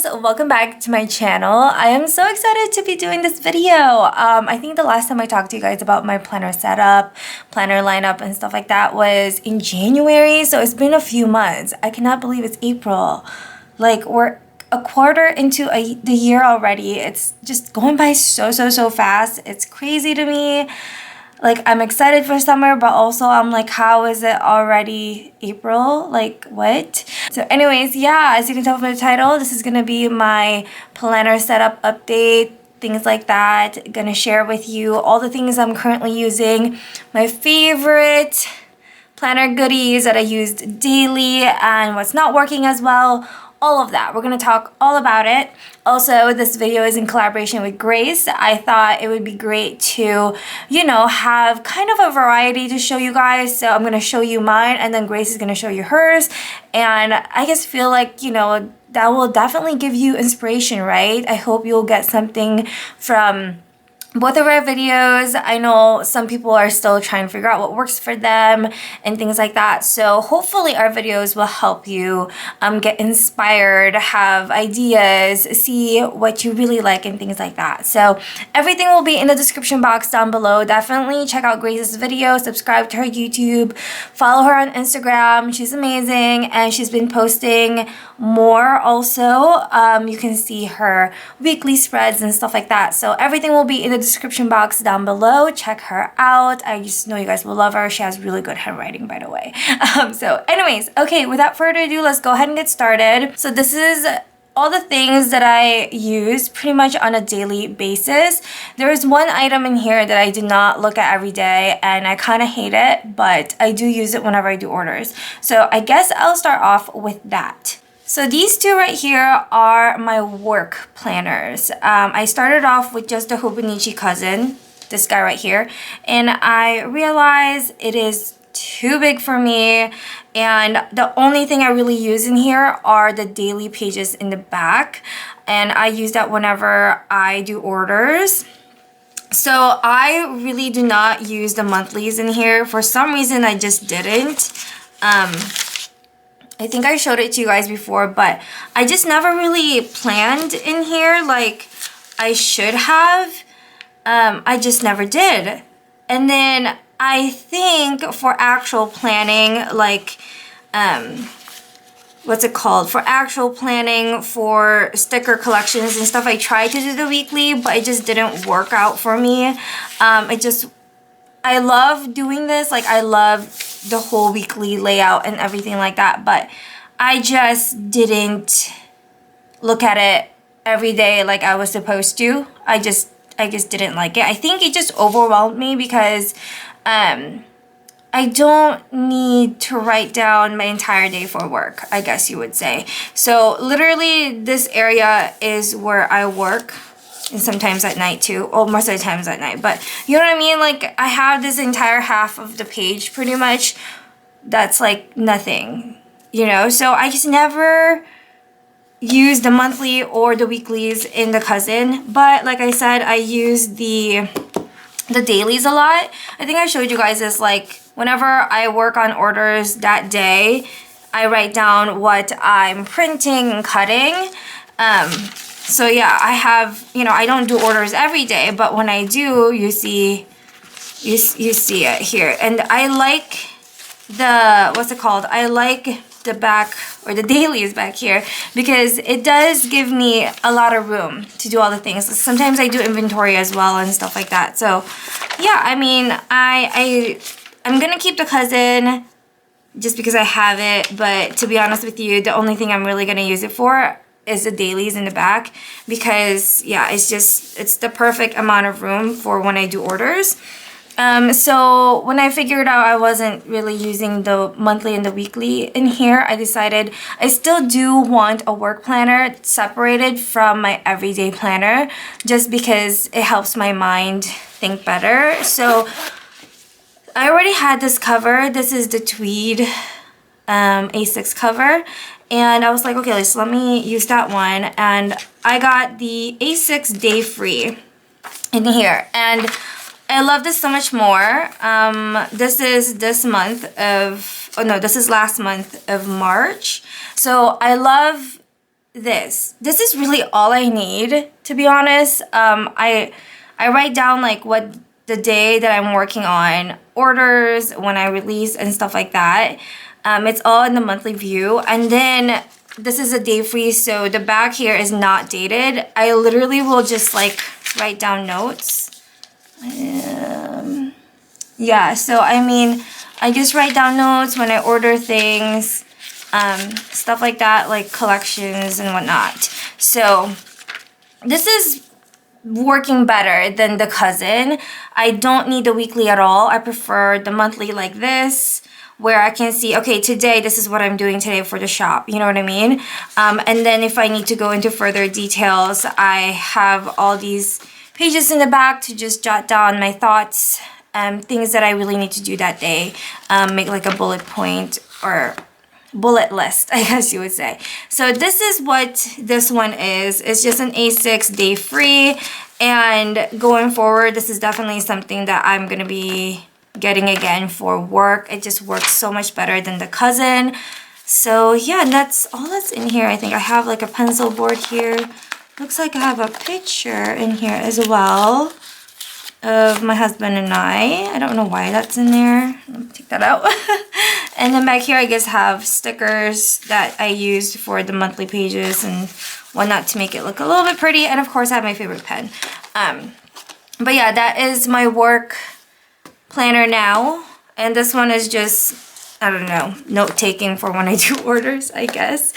loves, welcome back to my channel. I am so excited to be doing this video. I think the last time I talked to you guys about my planner setup, planner lineup and stuff like that was in January, so it's been a few months. I cannot believe it's April. Like, we're a quarter into the year already. It's just going by so fast. It's crazy to me. Like, I'm excited for summer, but also I'm like, how is it already April? Like, what? So anyways, yeah, as you can tell from the title, this is gonna be my planner setup update, things like that. Gonna share with you all the things I'm currently using, my favorite planner goodies that I used daily, and what's not working as well. All of that. We're going to talk all about it. Also, this video is in collaboration with Grace. I thought it would be great to, you know, have kind of a variety to show you guys. So I'm going to show you mine, and then Grace is going to show you hers. And I just feel like, you know, that will definitely give you inspiration, right? I hope you'll get something from both of our videos. I know some people are still trying to figure out what works for them and things like that. So hopefully our videos will help you get inspired, have ideas, see what you really like and things like that. So everything will be in the description box down below. Definitely check out Grace's video, subscribe to her YouTube, follow her on Instagram. She's amazing and she's been posting more also. You can see her weekly spreads and stuff like that. So everything will be in the description box down below. Check her out. I just know you guys will love her. She has really good handwriting, by the way. So anyways, okay, without further ado, let's go ahead and get started. So this is all the things that I use pretty much on a daily basis. There is one item in here that I do not look at every day and I kind of hate it, but I do use it whenever I do orders. So I guess I'll start off with that. So these two right here are my work planners. I started off with just the Hobonichi cousin, this guy right here, and I realized it is too big for me, and the only thing I really use in here are the daily pages in the back, and I use that whenever I do orders. So I really do not use the monthlies in here. For some reason, I just didn't. I think I showed it to you guys before, but I just never really planned in here like I should have. I just never did. And then I think for actual planning, like, what's it called? For actual planning for sticker collections and stuff, I tried to do the weekly, but it just didn't work out for me. I love doing this, like I love the whole weekly layout and everything like that, but I just didn't look at it every day like I was supposed to. I just didn't like it. I think it just overwhelmed me because I don't need to write down my entire day for work, I guess you would say. So literally this area is where I work. And sometimes at night too. Oh, most of the times at night. But you know what I mean? Like, I have this entire half of the page pretty much that's like nothing, you know? So I just never use the monthly or the weeklies in the cousin. But like I said, I use the dailies a lot. I think I showed you guys this, like, whenever I work on orders that day, I write down what I'm printing and cutting. So yeah, I have, you know, I don't do orders every day, but when I do, you see it here. And I like the, what's it called? I like the back, or the dailies back here, because it does give me a lot of room to do all the things. Sometimes I do inventory as well and stuff like that. So yeah, I mean, I'm gonna keep the cousin just because I have it, but to be honest with you, the only thing I'm really gonna use it for is the dailies in the back, because yeah, it's the perfect amount of room for when I do orders. So when I figured out I wasn't really using the monthly and the weekly in here, I decided I still do want a work planner separated from my everyday planner, just because it helps my mind think better. So I already had this cover. This is the tweed A6 cover. And I was like, okay, let me use that one. And I got the A6 Day Free in here. And I love this so much more. This is this month of, oh no, this is last month of March. So I love this is really all I need, to be honest. I write down like what the day that I'm working on, orders, when I release and stuff like that. It's all in the monthly view. And then this is a day free, so the back here is not dated. I literally will just like write down notes. Yeah, so I mean, I just write down notes when I order things, stuff like that, like collections and whatnot. So this is working better than the cousin. I don't need the weekly at all. I prefer the monthly like this, where I can see, okay, today this is what I'm doing today for the shop. You know what I mean? And then if I need to go into further details, I have all these pages in the back to just jot down my thoughts, things that I really need to do that day, make like a bullet point or bullet list, I guess you would say. So this is what this one is. It's just an A6 day free, and going forward, this is definitely something that I'm gonna be getting again for work. It just works so much better than the cousin. So yeah, that's all that's in here. I think I have like a pencil board here. Looks like I have a picture in here as well of my husband and I don't know why that's in there. Let me take that out. And then back here I guess have stickers that I used for the monthly pages and whatnot to make it look a little bit pretty. And of course I have my favorite pen. But yeah, that is my work planner now. And this one is just, I don't know, note taking for when I do orders, I guess.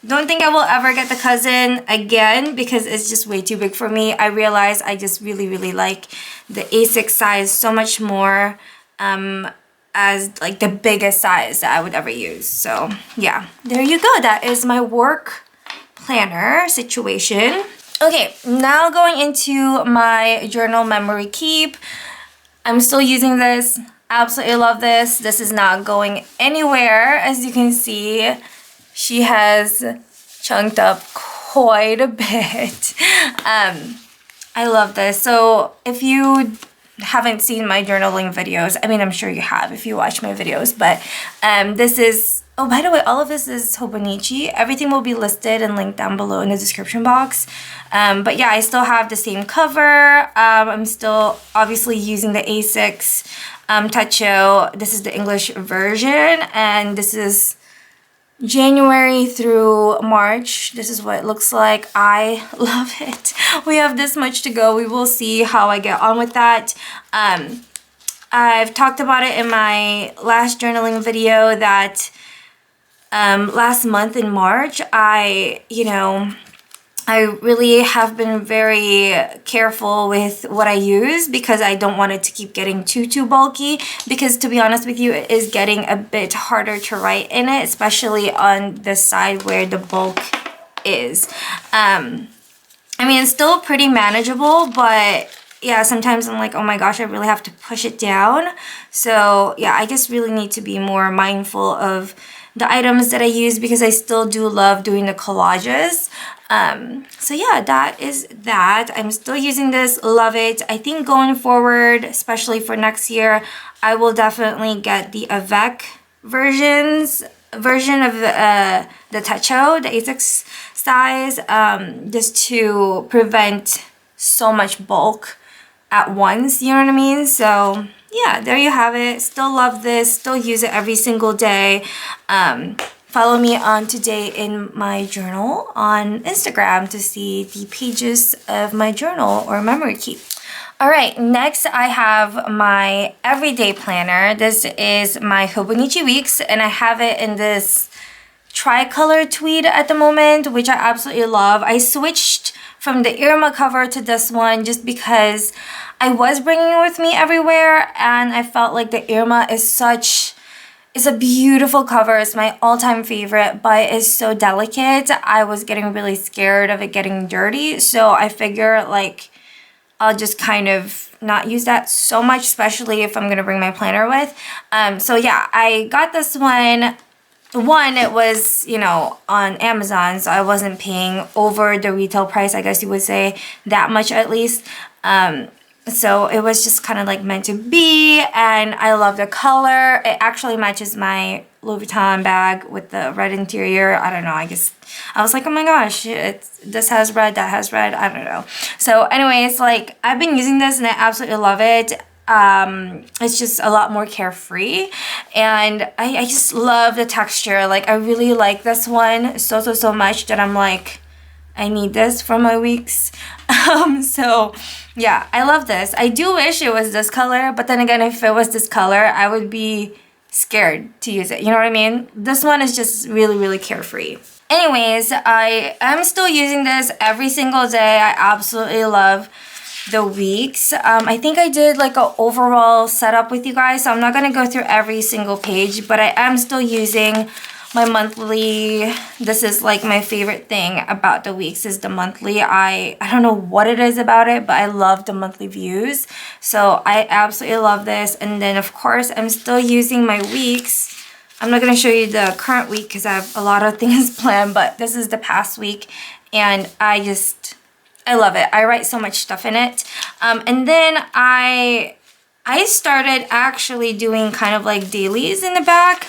Don't think I will ever get the cousin again because it's just way too big for me. I realize I just really like the A6 size so much more as like the biggest size that I would ever use. So yeah, there you go. That is my work planner situation. Okay, now going into my journal memory keep. I'm still using this. Absolutely love this. This is not going anywhere. As you can see, she has chunked up quite a bit. I love this. So if you haven't seen my journaling videos, I mean, I'm sure you have if you watch my videos, but this is, oh, by the way, all of this is Hobonichi. Everything will be listed and linked down below in the description box. But yeah, I still have the same cover. I'm still obviously using the A6 xoxo. This is the English version, and this is January through March. This is what it looks like. I love it. We have this much to go. We will see how I get on with that. I've talked about it in my last journaling video that last month in March, I really have been very careful with what I use because I don't want it to keep getting too bulky, because to be honest with you, it is getting a bit harder to write in it, especially on the side where the bulk is. I mean, it's still pretty manageable, but yeah, sometimes I'm like, oh my gosh, I really have to push it down. So yeah, I just really need to be more mindful of the items that I use because I still do love doing the collages. So yeah, that is that. I'm still using this, love it. I think going forward, especially for next year, I will definitely get the avec version of the xoxo, the A6 size, just to prevent so much bulk at once, you know what I mean? So yeah, there you have it. Still love this, still use it every single day. Follow me on Today in My Journal on Instagram to see the pages of my journal or memory keep. All right, next I have my everyday planner. This is my Hobonichi Weeks, and I have it in this tricolor tweed at the moment, which I absolutely love. I switched from the Irma cover to this one just because I was bringing it with me everywhere, and I felt like the Irma is it's a beautiful cover. It's my all-time favorite, but it's so delicate. I was getting really scared of it getting dirty, so I figure like I'll just kind of not use that so much, especially if I'm gonna bring my planner with. So yeah, I got this one. One, it was, on Amazon, so I wasn't paying over the retail price, I guess you would say, that much at least. So it was just kind of like meant to be, and I love the color. It actually matches my Louis Vuitton bag with the red interior. I don't know. I guess I was like, oh my gosh, this has red, that has red. I don't know. So anyways, like I've been using this and I absolutely love it. It's just a lot more carefree, and I just love the texture. Like I really like this one so much that I'm like, I need this for my weeks. So yeah, I love this. I do wish it was this color, but then again, if it was this color, I would be scared to use it. You know what I mean? This one is just really carefree. Anyways, I am still using this every single day. I absolutely love the weeks. I think I did like an overall setup with you guys, so I'm not going to go through every single page, but I am still using my monthly. This is like my favorite thing about the weeks is the monthly. I don't know what it is about it, but I love the monthly views. So I absolutely love this. And then of course I'm still using my weeks. I'm not going to show you the current week because I have a lot of things planned, but this is the past week and I love it. I write so much stuff in it. And then I started actually doing kind of like dailies in the back.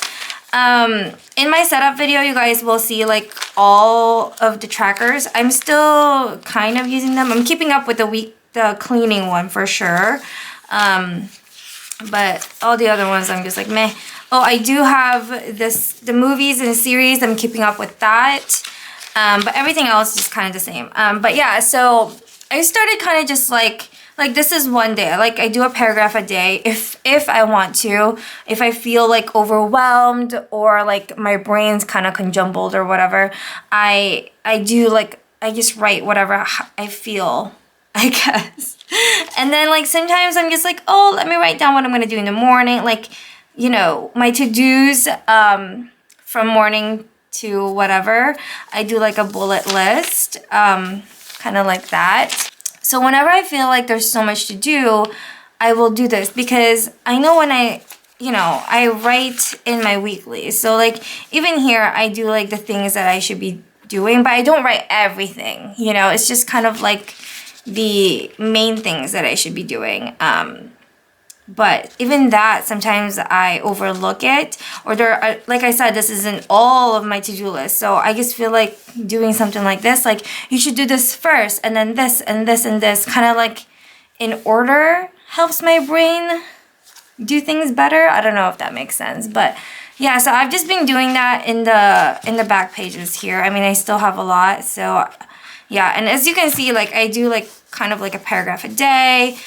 In my setup video, you guys will see like all of the trackers. I'm still kind of using them. I'm keeping up with the cleaning one for sure. But all the other ones, I'm just like, meh. Oh, I do have the movies and series. I'm keeping up with that. But everything else is kind of the same. But yeah, so I started kind of just like this is one day. Like I do a paragraph a day if I want to. If I feel like overwhelmed or like my brain's kind of conjumbled or whatever, I do like, I just write whatever I feel, I guess. And then like sometimes I'm just like, oh, let me write down what I'm gonna do in the morning. Like, you know, my to-dos from morning to whatever. I do like a bullet list, kind of like that. So whenever I feel like there's so much to do, I will do this because I know when I write in my weekly. So like even here, I do like the things that I should be doing, but I don't write everything, you know, it's just kind of like the main things that I should be doing. But even that, sometimes I overlook it, or there are, like I said, this isn't all of my to-do list. So I just feel like doing something like this, like you should do this first and then this and this and this, kind of like in order helps my brain do things better. I don't know if that makes sense, but yeah, so I've just been doing that in the back pages here. I mean, I still have a lot. So yeah, and as you can see, like I do like kind of like a paragraph a day.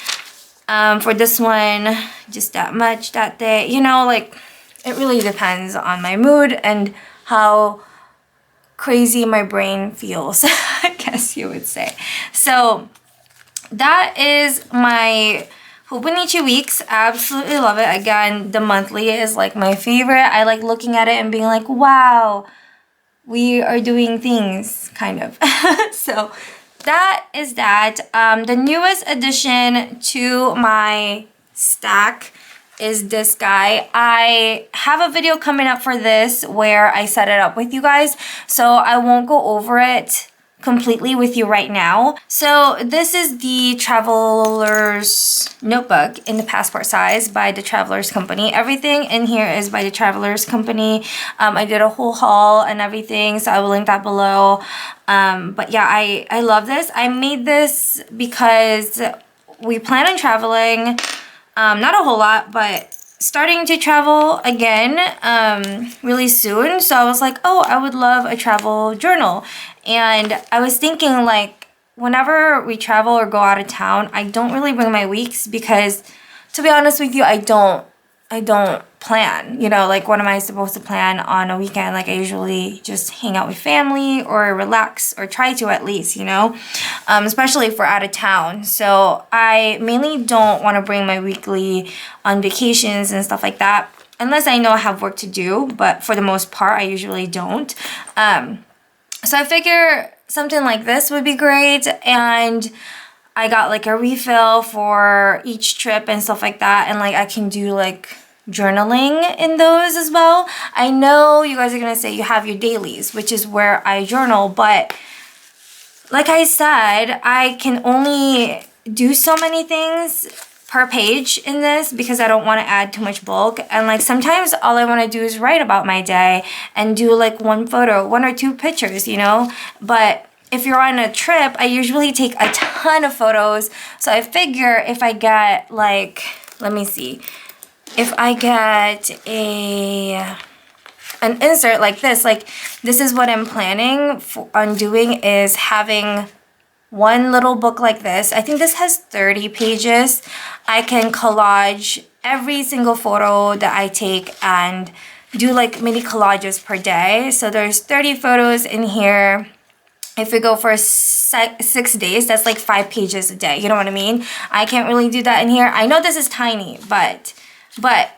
For this one, just that much that day. You know, like it really depends on my mood and how crazy my brain feels, I guess you would say. So that is my Hobonichi weeks. Absolutely love it. Again, the monthly is like my favorite. I like looking at it and being like, wow, we are doing things, kind of. So that is that. The newest addition to my stack is this guy. I have a video coming up for this where I set it up with you guys, so I won't go over it completely with you right now. So this is the Traveler's Notebook in the passport size by the Travelers Company. Everything in here is by the Travelers Company. I did a whole haul and everything, so I will link that below. But yeah, I love this. I made this because we plan on traveling, not a whole lot, but starting to travel again really soon. So I was like, oh, I would love a travel journal. And I was thinking like whenever we travel or go out of town, I don't really bring my weeks because to be honest with you, I don't plan, you know, like what am I supposed to plan on a weekend? Like I usually just hang out with family or relax, or try to at least, you know, especially if we're out of town. So I mainly don't want to bring my weekly on vacations and stuff like that, unless I know I have work to do, but for the most part, I usually don't. So I figure something like this would be great, and I got like a refill for each trip and stuff like that, and like I can do like journaling in those as well. I know you guys are gonna say you have your dailies, which is where I journal, but like I said, I can only do so many things per page in this because I don't want to add too much bulk. And like sometimes all I want to do is write about my day and do like one photo, one or two pictures, you know. But if you're on a trip, I usually take a ton of photos. So I figure if I get like, let me see, if I get an insert like this is what I'm planning on doing, is having one little book like this. I think this has 30 pages. I can collage every single photo that I take and do like mini collages per day. So there's 30 photos in here. If we go for 6 days, that's like 5 pages a day. You know what I mean? I can't really do that in here. I know this is tiny, but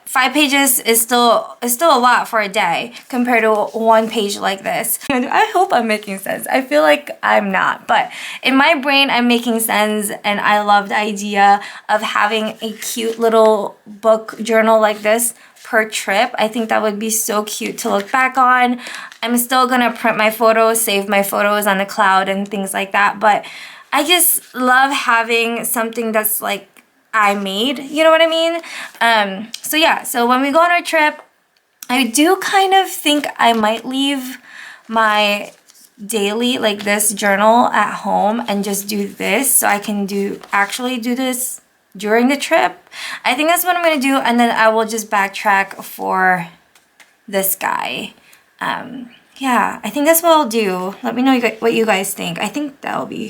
5 pages is still a lot for a day compared to 1 page like this. I hope I'm making sense. I feel like I'm not, but in my brain I'm making sense, and I love the idea of having a cute little book journal like this per trip. I think that would be so cute to look back on. I'm still gonna print my photos, save my photos on the cloud and things like that, but I just love having something that's like I made, you know what I mean? So yeah, so when we go on our trip, I do kind of think I might leave my daily like this journal at home and just do this, so I can actually do this during the trip. I think that's what I'm gonna do, and then I will just backtrack for this guy. Yeah, I think that's what I'll do. Let me know what you guys think. I think that'll be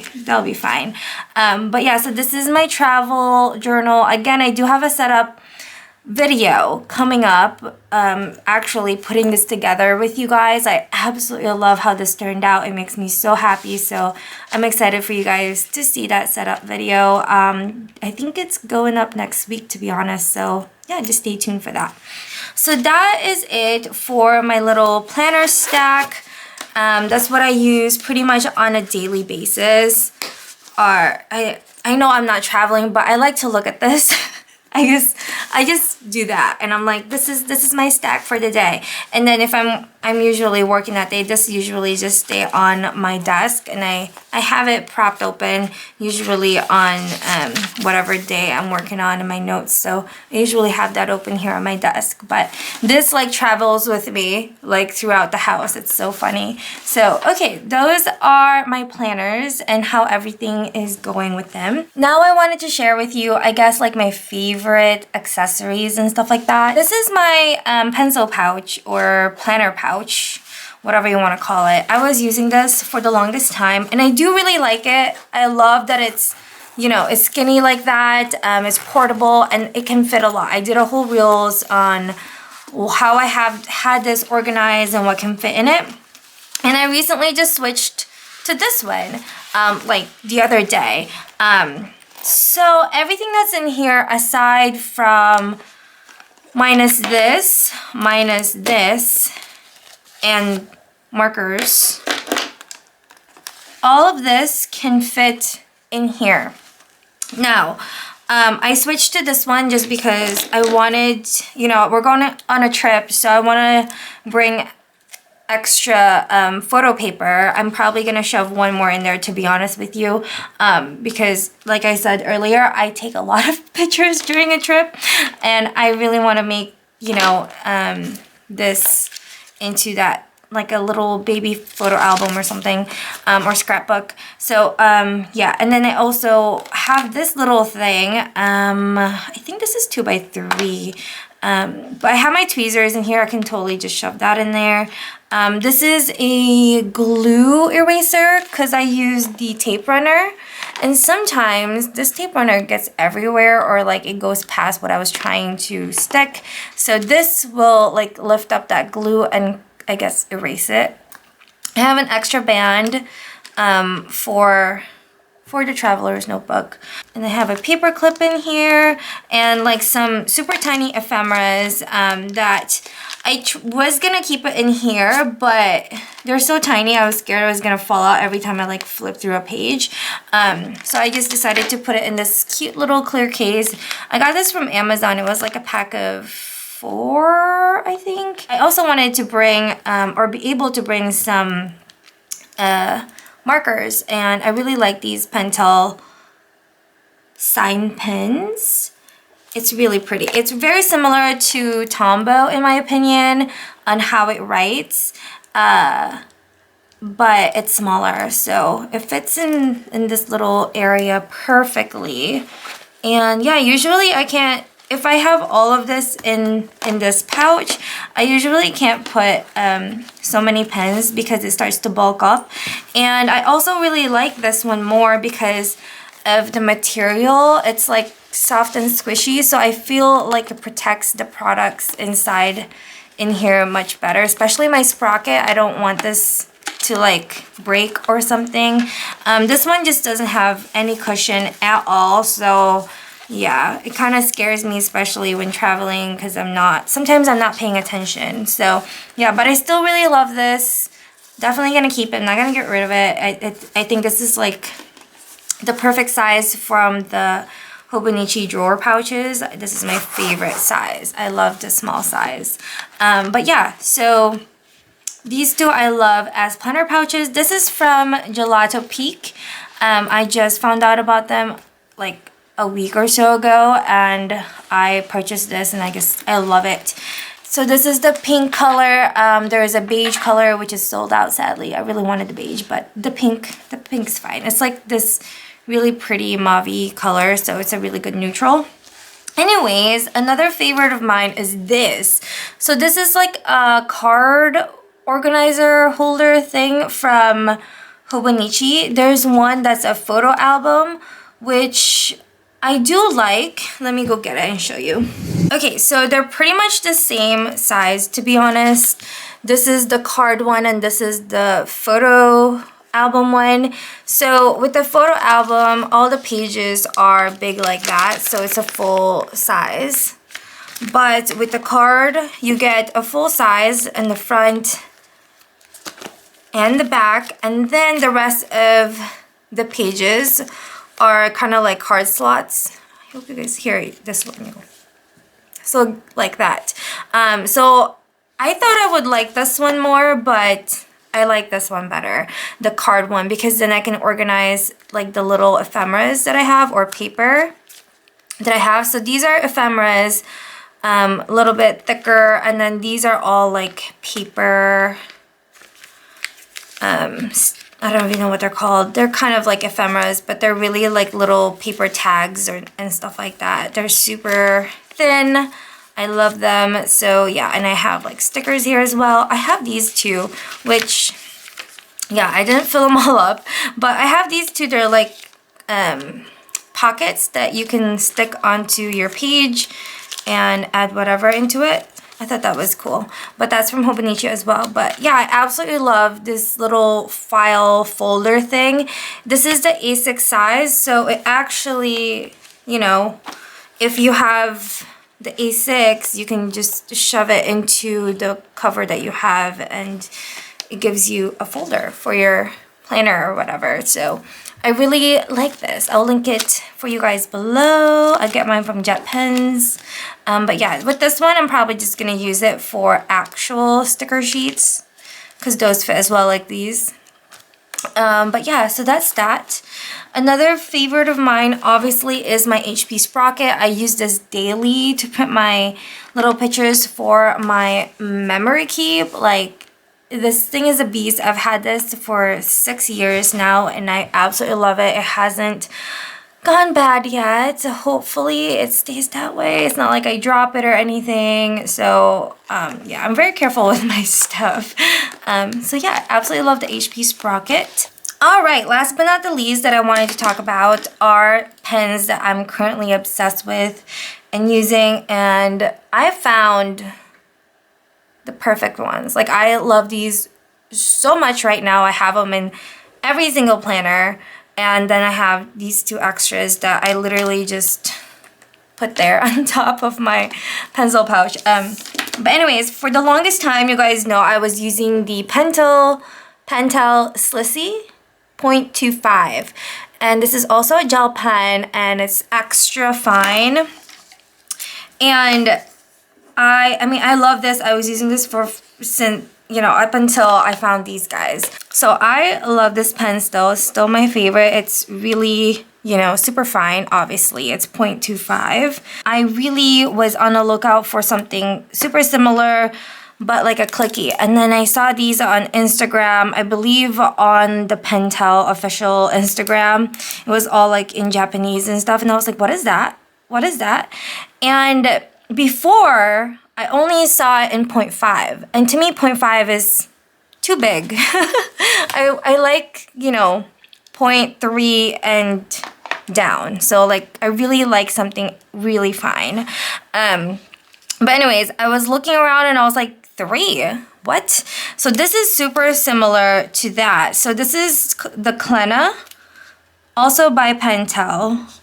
fine. But yeah, so this is my travel journal. Again, I do have a setup video coming up, actually putting this together with you guys. I absolutely love how this turned out. It makes me so happy. So I'm excited for you guys to see that setup video. I think it's going up next week, to be honest. So yeah, just stay tuned for that. So that is it for my little planner stack. That's what I use pretty much on a daily basis. I know I'm not traveling, but I like to look at this. I just do that, and I'm like, this is my stack for the day. And then if I'm usually working that day, this usually just stay on my desk, and I have it propped open usually on whatever day I'm working on in my notes. So I usually have that open here on my desk, but this like travels with me like throughout the house. It's so funny. So okay, those are my planners and how everything is going with them. Now I wanted to share with you, I guess, like my favorite accessories and stuff like that. This is my pencil pouch or planner pouch, whatever you want to call it. I was using this for the longest time, and I do really like it. I love that it's, you know, it's skinny like that. It's portable, and it can fit a lot. I did a whole reels on how I have had this organized and what can fit in it. And I recently just switched to this one, like the other day. So everything that's in here, aside from minus this, and markers, all of this can fit in here. Now, I switched to this one just because I wanted, you know, we're going on a trip, so I want to bring extra photo paper. I'm probably gonna shove one more in there, to be honest with you, because like I said earlier, I take a lot of pictures during a trip, and I really want to make, you know, this into that like a little baby photo album or something, or scrapbook. So yeah, and then I also have this little thing. I think this is 2x3. But I have my tweezers in here. I can totally just shove that in there. This is a glue eraser because I use the tape runner, and sometimes this tape runner gets everywhere, or like it goes past what I was trying to stick. So this will like lift up that glue and I guess erase it. I have an extra band for the traveler's notebook, and I have a paper clip in here and like some super tiny ephemeras that I was gonna keep it in here, but they're so tiny I was scared I was gonna fall out every time I like flip through a page. So I just decided to put it in this cute little clear case. I got this from Amazon. It was like a pack of 4, I think. I also wanted to bring or be able to bring some markers, and I really like these Pentel sign pens. it's really pretty. It's very similar to Tombow in my opinion on how it writes, but it's smaller, so it fits in this little area perfectly. And yeah, usually I can't, if I have all of this in this pouch, I usually can't put so many pens because it starts to bulk up. And I also really like this one more because of the material. It's like soft and squishy, so I feel like it protects the products inside in here much better, especially my sprocket. I don't want this to like break or something. This one just doesn't have any cushion at all, so yeah, it kind of scares me, especially when traveling, because sometimes I'm not paying attention. So yeah, but I still really love this. Definitely gonna keep it. I'm not gonna get rid of it. I think this is like the perfect size from the Hobonichi drawer pouches. This is my favorite size. I love the small size. But yeah, so these two I love as planner pouches. This is from Gelato Peak. I just found out about them like a week or so ago, and I purchased this and I guess I love it. So this is the pink color. There is a beige color which is sold out sadly. I really wanted the beige, but the pink's fine. It's like this really pretty mauve color, so it's a really good neutral. Anyways, another favorite of mine is this. So this is like a card organizer holder thing from Hobonichi. There's one that's a photo album, which I do like. Let me go get it and show you. Okay, so they're pretty much the same size, to be honest. This is the card one and this is the photo album one. So with the photo album, all the pages are big like that, so it's a full size. But with the card, you get a full size in the front and the back, and then the rest of the pages are kind of like card slots. I hope you guys hear this one. So like that. So I thought I would like this one more, but I like this one better, the card one, because then I can organize like the little ephemeras that I have, or paper that I have. So these are ephemeras, a little bit thicker, and then these are all like paper, I don't even know what they're called. They're kind of like ephemeras, but they're really like little paper tags and stuff like that. They're super thin. I love them. So yeah, and I have like stickers here as well. I have these two, which, yeah, I didn't fill them all up, but I have these two. They're like pockets that you can stick onto your page and add whatever into it. I thought that was cool, but that's from Hobonichi as well. But yeah, I absolutely love this little file folder thing. This is the A6 size, so it actually, you know, if you have the A6, you can just shove it into the cover that you have, and it gives you a folder for your planner or whatever. So I really like this. I'll link it for you guys below. I get mine from Jet Pens. But yeah, with this one, I'm probably just going to use it for actual sticker sheets, because those fit as well like these. But yeah, so that's that. Another favorite of mine, obviously, is my HP Sprocket. I use this daily to print my little pictures for my memory keep. Like, this thing is a beast. I've had this for 6 years now, and I absolutely love it. It hasn't gone bad yet. So hopefully it stays that way. It's not like I drop it or anything. So yeah, I'm very careful with my stuff. So yeah, absolutely love the HP Sprocket. All right, last but not the least that I wanted to talk about are pens that I'm currently obsessed with and using, and I found the perfect ones. Like, I love these so much right now. I have them in every single planner, and then I have these two extras that I literally just put there on top of my pencil pouch. But anyways, for the longest time, you guys know I was using the Pentel Slissy 0.25, and this is also a gel pen, and it's extra fine. And I mean, I love this. I was using this since, you know, up until I found these guys. So I love this pen still. It's still my favorite. It's really you know, super fine. Obviously, it's 0.25. I really was on the lookout for something super similar, but like a clicky. And then I saw these on Instagram, I believe on the Pentel official Instagram. It was all like in Japanese and stuff. And I was like, what is that? What is that? And before, I only saw it in 0.5. And to me, 0.5 is too big. I like, you know, 0.3 and down. So like, I really like something really fine. But anyways, I was looking around and I was like, 3? What? So this is super similar to that. So this is the Klena, also by Pentel.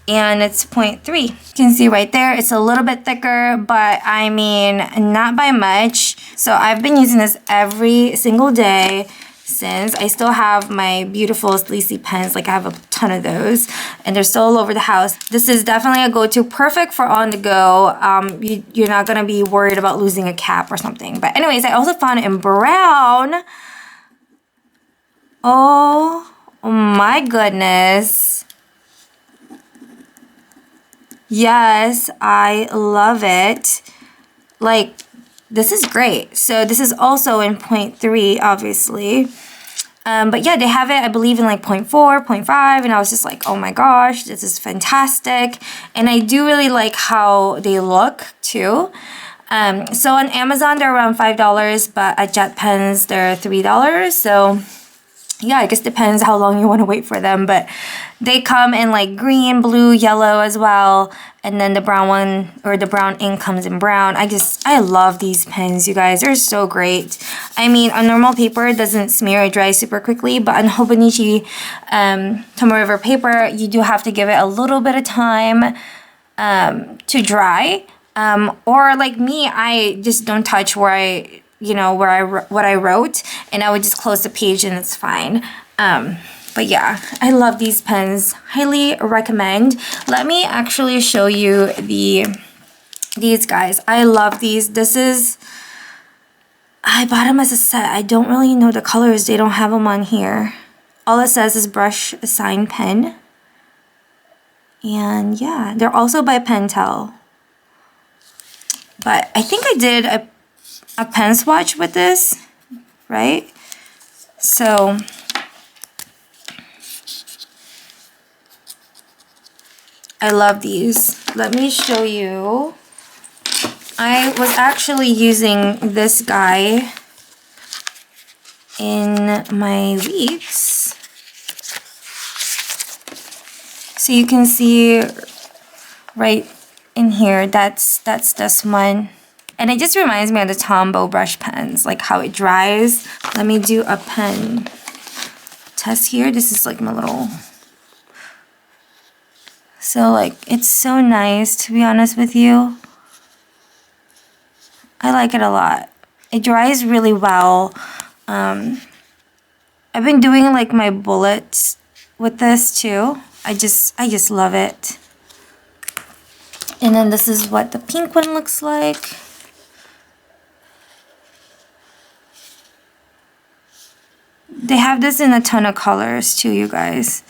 And it's 0.3. You can see right there, it's a little bit thicker, but I mean, not by much. So I've been using this every single day since. I still have my beautiful sleazy pens, like I have a ton of those, and they're still all over the house. This is definitely a go-to, perfect for on the go. You're not gonna be worried about losing a cap or something. But anyways, I also found it in brown. Oh my goodness. Yes, I love it. Like, this is great. So this is also in 0.3, obviously. But yeah, they have it, I believe, in like 0.4, 0.5, and I was just like, oh my gosh, this is fantastic. And I do really like how they look too. So on Amazon, they're around $5, but at JetPens, they're $3. So yeah, I guess depends how long you want to wait for them, but they come in like green, blue, yellow as well, and then the brown one, or the brown ink, comes in brown. I love these pens, you guys. They're so great. I mean, on normal paper, it doesn't smear or dry super quickly, but on Hobonichi Tomoe River paper, you do have to give it a little bit of time to dry. Or like me, I just don't touch where I what I wrote, and I would just close the page and it's fine. But yeah, I love these pens. Highly recommend. Let me actually show you these guys. I love these. I bought them as a set. I don't really know the colors. They don't have them on here. All it says is brush sign pen. And yeah, they're also by Pentel. But I think I did a pen swatch with this, right? So I love these. Let me show you. I was actually using this guy in my weeks. So you can see right in here, that's this one. And it just reminds me of the Tombow brush pens, like how it dries. Let me do a pen test here. This is like my little... So like, it's so nice, to be honest with you. I like it a lot. It dries really well. I've been doing like my bullets with this too. I just love it. And then this is what the pink one looks like. They have this in a ton of colors too, you guys.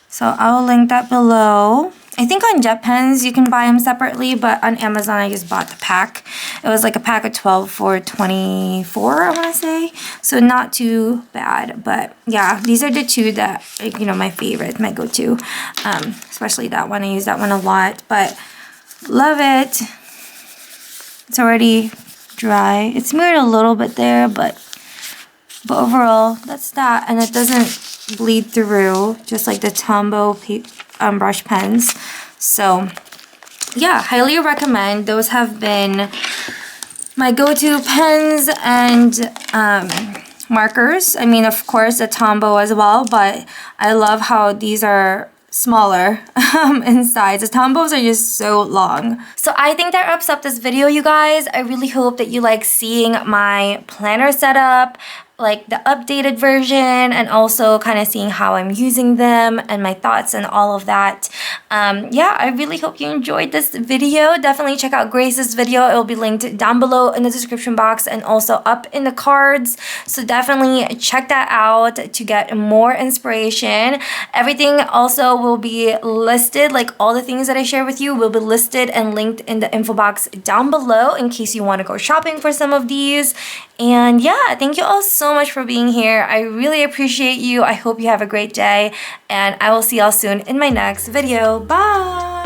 So I'll link that below. I think on JetPens you can buy them separately, but on Amazon I just bought the pack. It was like a pack of 12 for $24, I want to say. So not too bad, but yeah, these are the two that, you know, my favorite, my go-to. Especially that one. I use that one a lot, but love it. It's already dry. It's smeared a little bit there, but overall, that's that. And it doesn't bleed through, just like the Tombow brush pens. So yeah, highly recommend. Those have been my go-to pens and markers. I mean, of course, the Tombow as well, but I love how these are smaller in size. The Tombows are just so long. So I think that wraps up this video, you guys. I really hope that you like seeing my planner setup, like the updated version, and also kind of seeing how I'm using them and my thoughts and all of that. Yeah, I really hope you enjoyed this video. Definitely check out Grace's video. It will be linked down below in the description box and also up in the cards. So definitely check that out to get more inspiration. Everything also will be listed, like all the things that I share with you will be listed and linked in the info box down below in case you want to go shopping for some of these. And yeah, thank you all so much for being here. I really appreciate you. I hope you have a great day, and I will see y'all soon in my next video. Bye!